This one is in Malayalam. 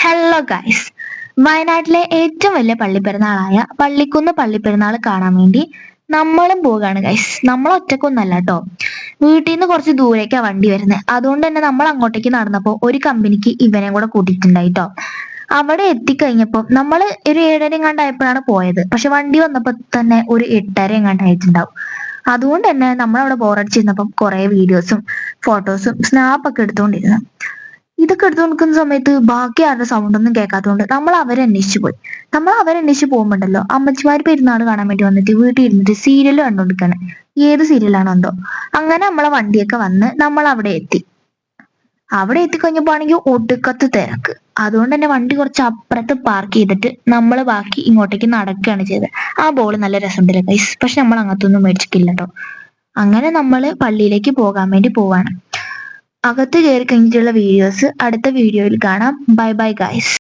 ഹലോ ഗൈസ്, വയനാട്ടിലെ ഏറ്റവും വലിയ പള്ളിപ്പെരുന്നാളായ പള്ളിക്കുന്ന് പള്ളിപ്പെരുന്നാൾ കാണാൻ വേണ്ടി നമ്മളും പോവുകയാണ് ഗൈസ്. നമ്മൾ ഒറ്റക്കൊന്നല്ല കേട്ടോ, വീട്ടിൽ നിന്ന് കുറച്ച് ദൂരേക്കാ വണ്ടി വരുന്നത്. അതുകൊണ്ട് തന്നെ നമ്മൾ അങ്ങോട്ടേക്ക് നടന്നപ്പോൾ ഒരു കമ്പനിക്ക് ഇവനെയും കൂടെ കൂട്ടിയിട്ടുണ്ടായി ട്ടോ. അവിടെ എത്തിക്കഴിഞ്ഞപ്പോൾ നമ്മൾ ഒരു 7:30 എങ്ങാണ്ടായപ്പോഴാണ് പോയത്. പക്ഷെ വണ്ടി വന്നപ്പോൾ തന്നെ ഒരു 8:30 എങ്ങാണ്ടായിട്ടുണ്ടാവും. അതുകൊണ്ട് തന്നെ നമ്മൾ അവിടെ ബോറടിച്ചിരുന്നപ്പം കുറെ വീഡിയോസും ഫോട്ടോസും സ്നാപ്പൊക്കെ എടുത്തുകൊണ്ടിരുന്നു. ഇതൊക്കെ എടുത്തു നിൽക്കുന്ന സമയത്ത് ബാക്കി ആരുടെ സൗണ്ട് ഒന്നും കേൾക്കാത്തതുകൊണ്ട് നമ്മൾ അവരെ അന്വേഷിച്ചു പോയി. നമ്മൾ അവരെ അന്വേഷിച്ച് പോകുമ്പോണ്ടല്ലോ, അമ്മച്ചിമാര് പെരുന്നാൾ കാണാൻ വേണ്ടി വന്നിട്ട് വീട്ടിൽ ഇരുന്നിട്ട് സീരിയൽ കണ്ടോണ്ടിരിക്കാണ്. ഏത് സീരിയലാണോ എന്തോ. അങ്ങനെ നമ്മളെ വണ്ടിയൊക്കെ വന്ന് നമ്മൾ അവിടെ എത്തി. അവിടെ എത്തിക്കഴിഞ്ഞപ്പോ ആണെങ്കിൽ ഒടുക്കത്ത് തിരക്ക്. അതുകൊണ്ട് തന്നെ വണ്ടി കുറച്ച് അപ്പുറത്ത് പാർക്ക് ചെയ്തിട്ട് നമ്മൾ ബാക്കി ഇങ്ങോട്ടേക്ക് നടക്കുകയാണ് ചെയ്തത്. ആ ബോൾ നല്ല രസമുണ്ടല്ലേ ഗൈസ്, പക്ഷെ നമ്മൾ അങ്ങനത്തൊന്നും മേടിച്ചിട്ടില്ല കേട്ടോ. അങ്ങനെ നമ്മൾ പള്ളിയിലേക്ക് പോകാൻ വേണ്ടി പോവാണ്. അകത്ത് കയറി കഴിഞ്ഞിട്ടുള്ള വീഡിയോസ് അടുത്ത വീഡിയോയിൽ കാണാം. Bye bye guys.